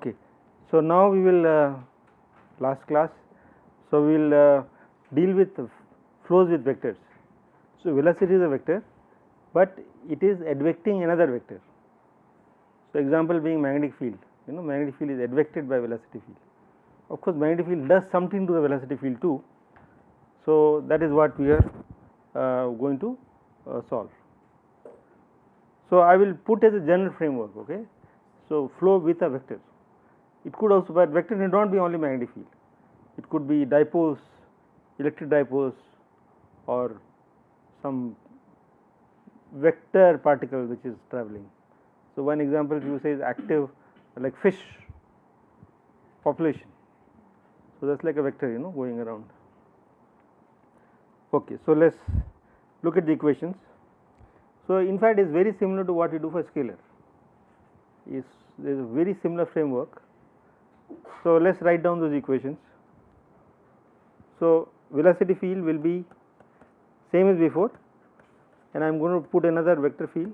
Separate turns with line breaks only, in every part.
Okay. So, now we will last class. So, we will deal with flows with vectors. So, velocity is a vector, but it is advecting another vector. So, example being magnetic field, magnetic field is advected by velocity field. Of course, magnetic field does something to the velocity field too. So, that is what we are going to solve. So, I will put as a general framework. Okay. So, flow with a vector. It could also, but vector need not be only magnetic field. It could be dipoles, electric dipoles, or some vector particle which is traveling. So, one example you say is active, like fish population. So, that is like a vector going around. Okay. So, let us look at the equations. So, in fact, it is very similar to what we do for scalar. There is a very similar framework. So, let us write down those equations. So, velocity field will be same as before, and I am going to put another vector field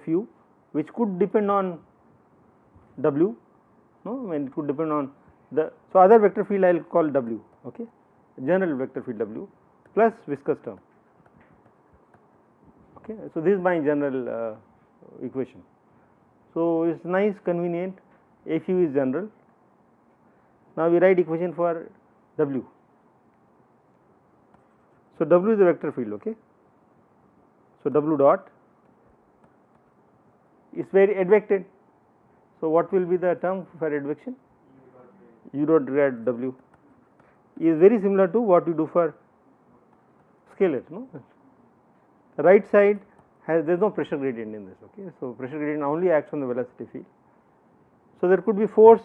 Fu, which could depend on W, and it could depend on the, so other vector field I will call W, okay, general vector field W plus viscous term. Okay. So, this is my general equation. So, it is nice, convenient, Fu is general. Now, we write equation for W. So, W is a vector field. Okay. So, W dot is very advected. So, what will be the term for advection? U dot grad W is very similar to what we do for scalar. The right side has, there is no pressure gradient in this. Okay. So, pressure gradient only acts on the velocity field. So, there could be force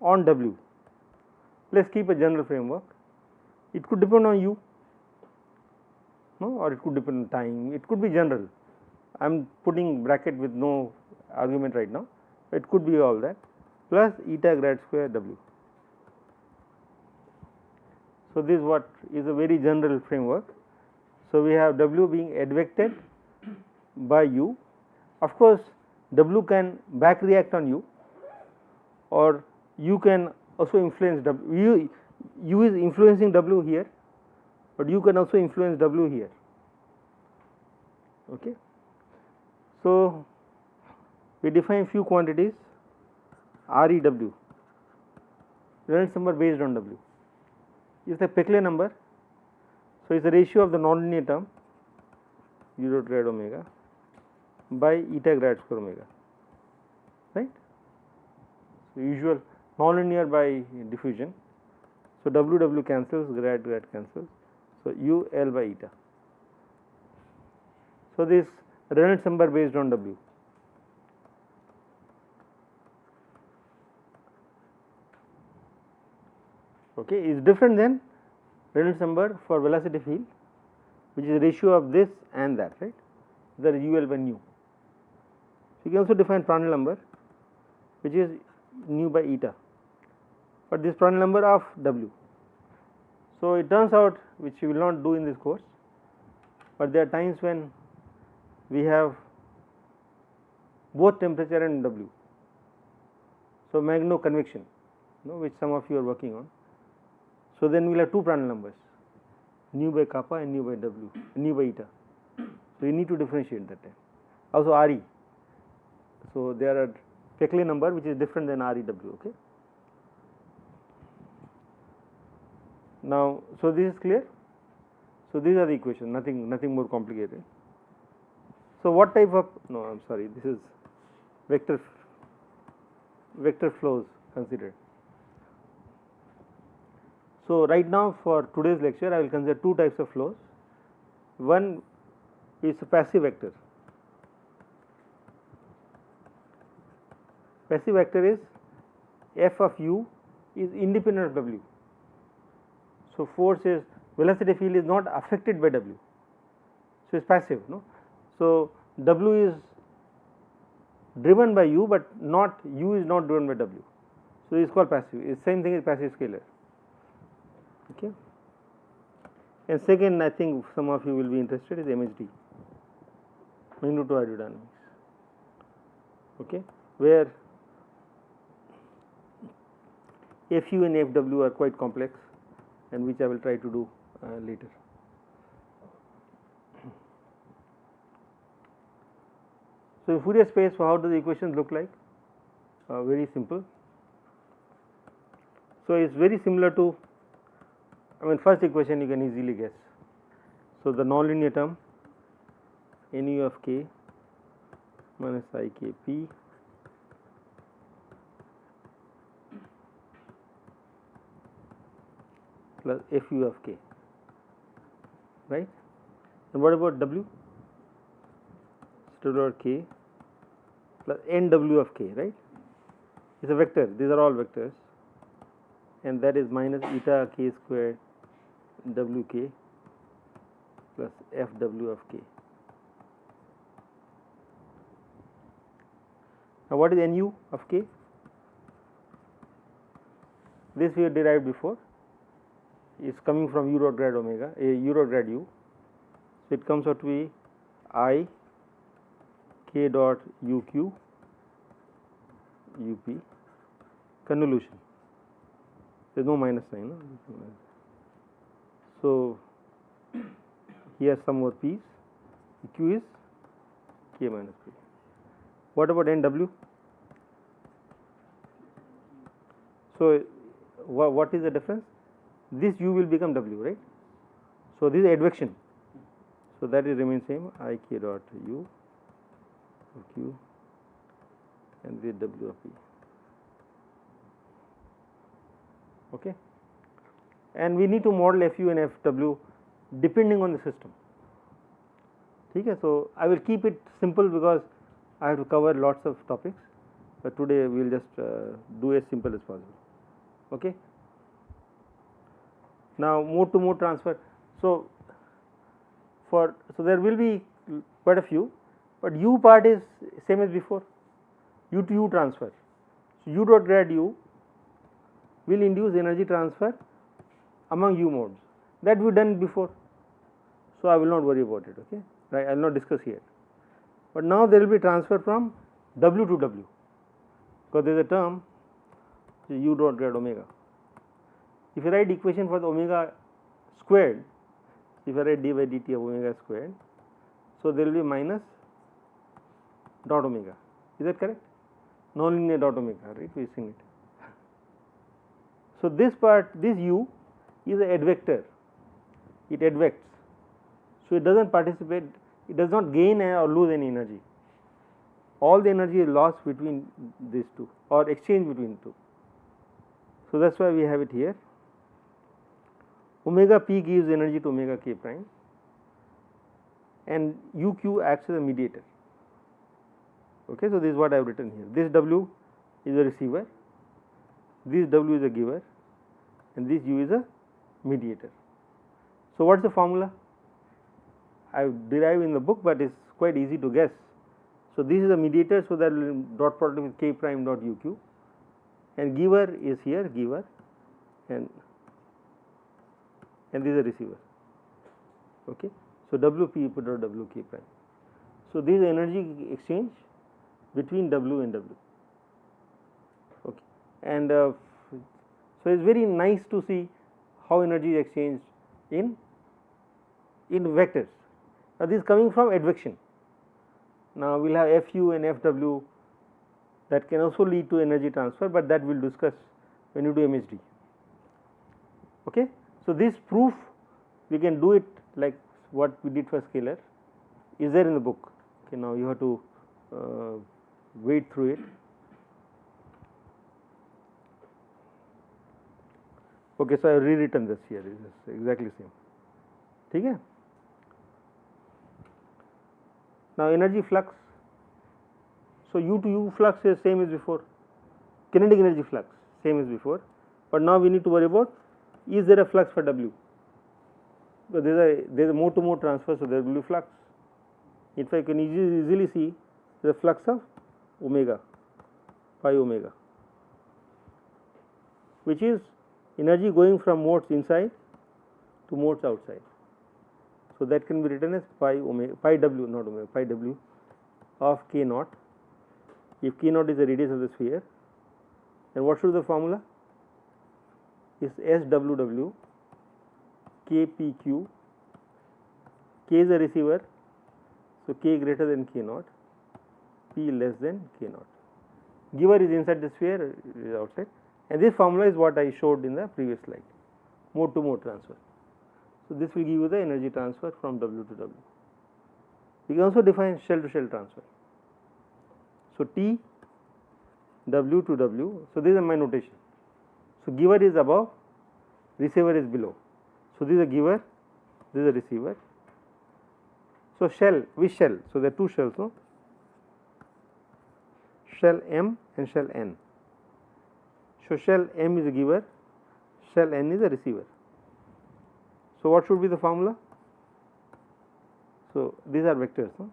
on W. Let us keep a general framework. It could depend on U, or it could depend on time. It could be general. I am putting bracket with no argument right now. It could be all that plus eta grad square W. So, this is what is a very general framework. So, we have W being advected by U. Of course, W can back react on U, or U can also influence W. U is influencing W here, but U can also influence W here. Okay. So, we define few quantities REW, Reynolds number based on W, is the Peclet number. So, it is the ratio of the nonlinear term U dot grad omega by eta grad square omega, right. So, usual nonlinear by diffusion. So, W cancels, grad cancels. So, U L by eta. So, this Reynolds number based on W. Okay, is different than Reynolds number for velocity field, which is the ratio of this and that, right. That is UL by nu. So, you can also define Prandtl number, which is nu by eta, but this Prandtl number of W. So, it turns out, which we will not do in this course, but there are times when we have both temperature and W. So, magno convection, which some of you are working on. So, then we will have two Prandtl numbers, nu by kappa and nu by W, nu by eta. So, you need to differentiate that time. Also Re. So, there are Peclet number which is different than REW. Okay. Now, so this is clear. So, these are the equations, nothing more complicated. So, what type of, no, I am sorry, this is vector flows considered. So, right now for today's lecture I will consider two types of flows. One is a passive vector. Passive vector is f of u is independent of W. So, force is, velocity field is not affected by W. So, it is passive. So, W is driven by u, but not u is not driven by W. So, it is called passive. It is same thing as passive scalar. Okay. And second, I think some of you will be interested, is MHD. magnetohydrodynamics, okay, where Fu and Fw are quite complex and which I will try to do later. So, in Fourier space, how do the equations look like? Very simple. So, it is very similar to, I mean, first equation you can easily guess. So, the nonlinear term nu of k minus I k p plus Fu of k, right? And what about W? Over k plus Nw of k, right? It is a vector, these are all vectors, and that is minus eta k squared Wk plus Fw of k. Now, what is Nu of k? This we have derived before, is coming from u dot grad omega, u dot grad u. So, it comes out to be I k dot uq up convolution. There is no minus sign. No? So, here some more p's, q is k minus p. What about Nw? So, what is the difference? This u will become w, right? So, this is advection. So, that is remain same, I k dot u of q and this w of p. Okay. And we need to model Fu and Fw depending on the system. Okay. So, I will keep it simple because I have to cover lots of topics, but today we will just do as simple as possible. Okay. Now, mode to mode transfer. So, there will be quite a few, but u part is same as before, u to u transfer. So, u dot grad u will induce energy transfer among u modes, that we done before. So, I will not worry about it, okay, right. I will not discuss here, but now there will be transfer from w to w, because there is a term u dot grad omega. If you write equation for the omega squared, if I write d by dt of omega squared, so there will be minus dot omega, is that correct? Nonlinear dot omega, right, we are seeing it. So, this part, this u is an advector, it advects. So, it does not participate, it does not gain or lose any energy, all the energy is lost between these two or exchange between two. So, that is why we have it here. Omega p gives energy to omega k prime and uq acts as a mediator. Okay, so, this is what I have written here. This w is a receiver, this w is a giver and this u is a mediator. So, what is the formula? I have derived in the book, but it is quite easy to guess. So, this is a mediator, so that will dot product with k prime dot uq, and giver is here, giver, and this is a receiver. Okay. So, wp put dot wk prime. So, this is energy exchange between w and w. Okay. And so, it is very nice to see how energy is exchanged in vectors. Now, this is coming from advection. Now, we will have Fu and Fw that can also lead to energy transfer, but that we will discuss when you do MHD. Okay. So, this proof we can do it like what we did for scalar is there in the book. Okay. Now, you have to wade through it. Okay. So, I have rewritten this here, this is exactly same. Okay. Now, energy flux. So, u to u flux is same as before, kinetic energy flux same as before, but now we need to worry about is there a flux for w. So, there is a mode to mode transfer, so there will be flux. In fact, you can easily see the flux of omega, pi omega, which is energy going from modes inside to modes outside. So, that can be written as pi omega, pi w, not omega, pi w of k naught. If k naught is the radius of the sphere, then what should be the formula? Is SWW KPQ. K is the receiver, so k greater than k naught, p less than k naught. Giver is inside the sphere, is outside, and this formula is what I showed in the previous slide, mode to mode transfer. So this will give you the energy transfer from W to W. We can also define shell to shell transfer. So T W to W. So this is my notation. So giver is above, receiver is below. So this is a giver, this is a receiver. So shell, which shell? So there are two shells, no? Shell M and shell N. So shell M is a giver, shell N is a receiver. So what should be the formula? So these are vectors, no?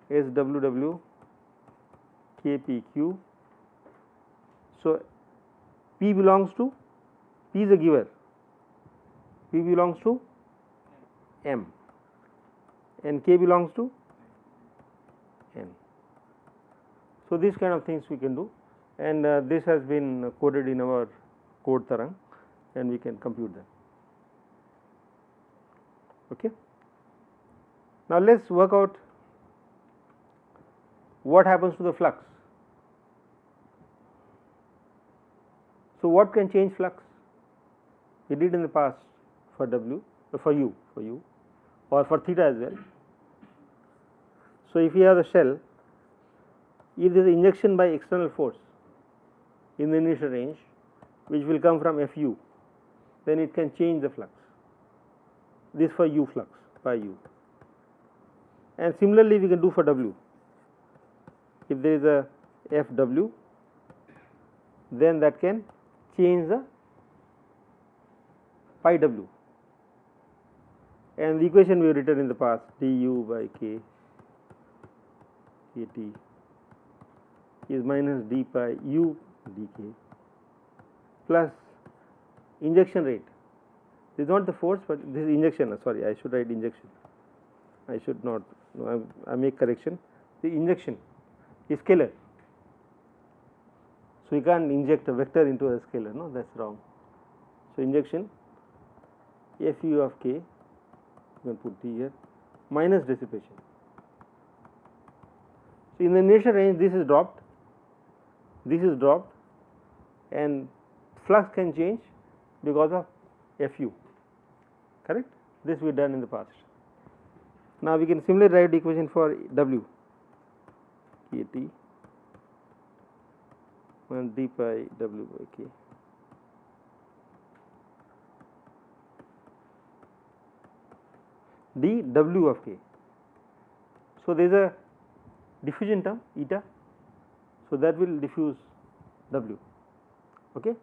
SWW KPQ. So P belongs to, P is a giver, P belongs to M, and K belongs to N. So these kind of things we can do, and this has been coded in our code Tarang, and we can compute them. Okay. Now let's work out what happens to the flux. So what can change flux? We did in the past for W, for U, or for theta as well. So if you have the shell, if there is injection by external force in the initial range, which will come from Fu, then it can change the flux. This for U flux by U. And similarly we can do for W. If there is a Fw, then that can change the pi W, and the equation we have written in the past, du by k kt is minus d pi u dk plus injection rate. This is not the force, but this is injection. Sorry, I should write injection. I should not. No, I make correction. The injection is scalar. So you can't inject a vector into a scalar. No, that's wrong. So injection Fu of k, you can put T here, minus dissipation. So in the initial range, this is dropped, and flux can change because of Fu. Correct? This we done in the past. Now we can similarly write the equation for W, kt and d pi W by k. D W of k. So there is a diffusion term eta, so that will diffuse W. Okay.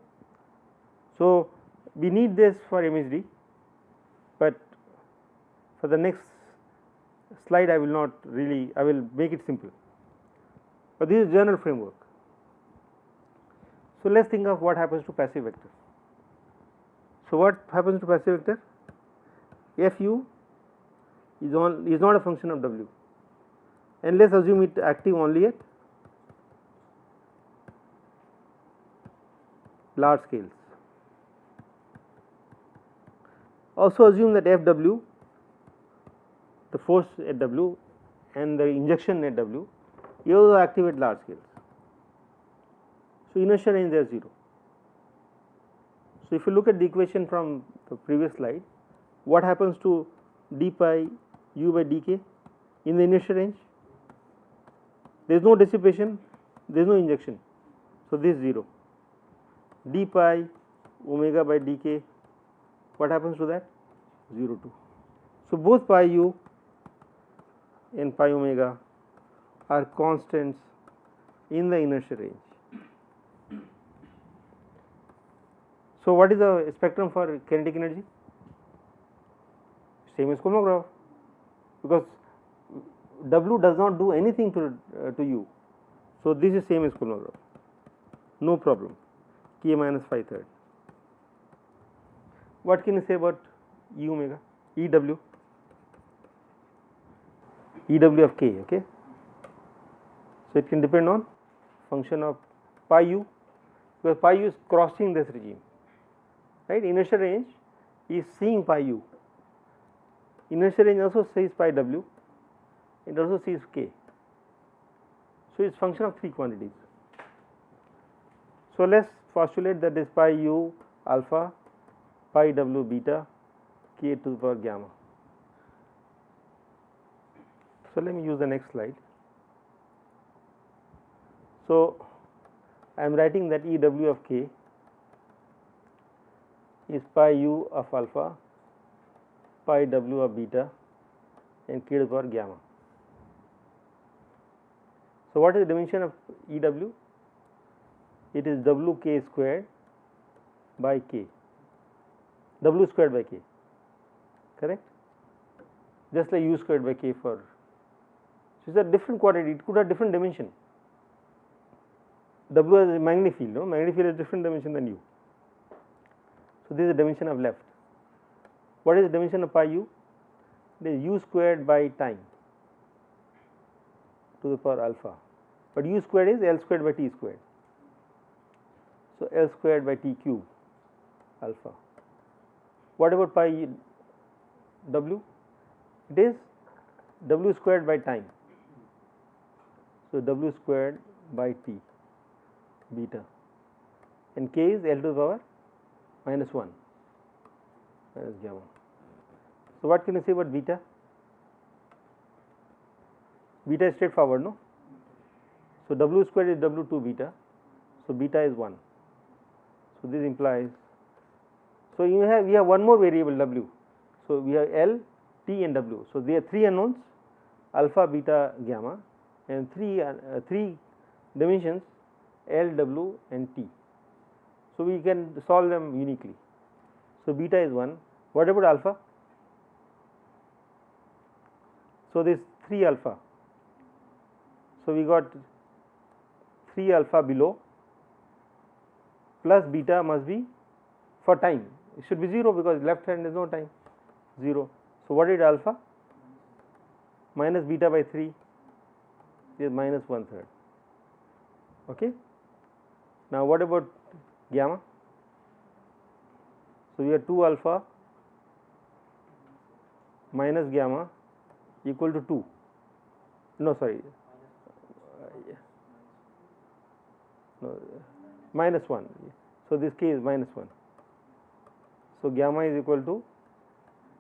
So we need this for MHD, but for the next slide I will not really, I will make it simple, but this is general framework. So let us think of what happens to passive vector. So what happens to passive vector? Fu is not a function of W, and let us assume it active only at large scales. Also assume that Fw, the force at W and the injection at W, is also active at large scales. So inertial range there is 0. So if you look at the equation from the previous slide, what happens to d pi u by dk in the initial range? There is no dissipation, there is no injection, so this is 0. D pi omega by dk, what happens to that? 0 2. So both pi u and pi omega are constants in the inertial range. So what is the spectrum for kinetic energy? Same as Kolmogorov, because W does not do anything to U. So this is same as Kolmogorov, no problem, k minus phi third. What can you say about E omega, EW? EW of k, okay. So, it can depend on function of pi u, because pi u is crossing this regime, right. Inertial range is seeing pi u, inertial range also sees pi w, it also sees k. So, it is function of three quantities. So, let us postulate that this pi u alpha, pi w beta, k to the power gamma. So, let me use the next slide. So, I am writing that E w of k is pi u of alpha, pi w of beta, and k to the power gamma. So, what is the dimension of E w? It is w k squared by k, w squared by k, correct, just like u squared by k for. So, it is a different quantity, it could have different dimension. W is a magnetic field, no, magnetic field has different dimension than u. So, this is the dimension of left. What is the dimension of pi u? It is u squared by time to the power alpha, but u squared is L squared by t squared. So, L squared by t cube alpha. What about pi w? It is w squared by time. So, w squared by t beta, and k is L to the power minus 1 minus gamma. So, what can you say about beta? Beta is straightforward, no? So, w squared is w2 beta, so beta is 1. So, this implies, so we have one more variable w. So, we have L, t and w. So, there are three unknowns alpha, beta, gamma, and three dimensions L, w and t. So, we can solve them uniquely. So, beta is 1. What about alpha? So, this 3 alpha. So, we got 3 alpha below plus beta must be for time. It should be 0 because left hand is no time, 0. So, what is alpha? Minus beta by 3 is minus 1/3. Okay. Now, what about gamma? So, we have 2 alpha minus gamma equal to 2. No, sorry. No, minus 1. So, this k is minus 1. So, gamma is equal to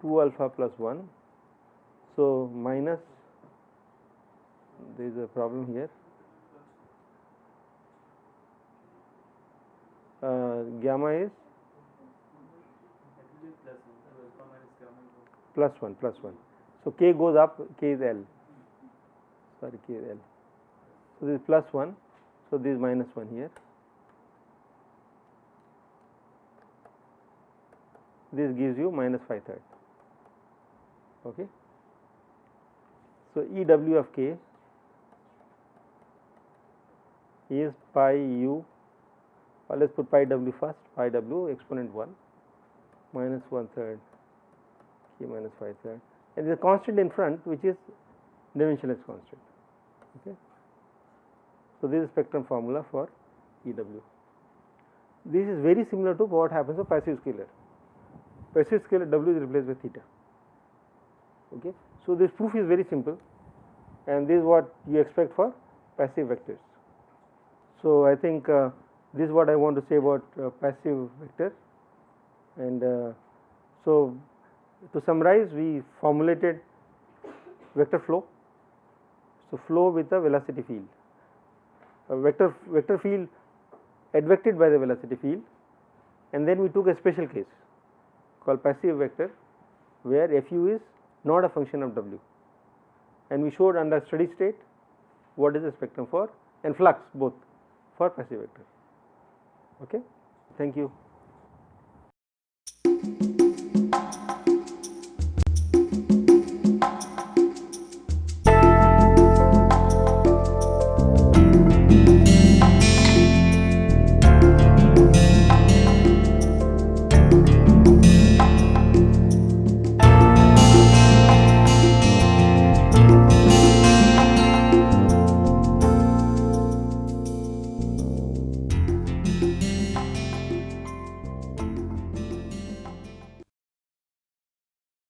2 alpha plus 1. So, minus, there is a problem here. Gamma is plus 1 plus 1. So, k goes up, k is L, sorry, k is L. So, this is plus 1. So, this is minus 1 here. This gives you minus 5/3. Okay. So, E w of k is pi u, or let us put pi w first, pi w exponent 1 minus 1/3 k minus 5/3, and there is a constant in front which is dimensionless constant. Okay. So, this is spectrum formula for E w. This is very similar to what happens for passive scalar. Passive scalar w is replaced by theta. Okay. So, this proof is very simple, and this is what you expect for passive vectors. So, I think this is what I want to say about passive vector. And so, to summarize, we formulated vector flow. So, flow with a velocity field, a vector field advected by the velocity field, and then we took a special case called passive vector, where Fu is not a function of W, and we showed under steady state what is the spectrum for, and flux both for passive vector. Okay. Thank you.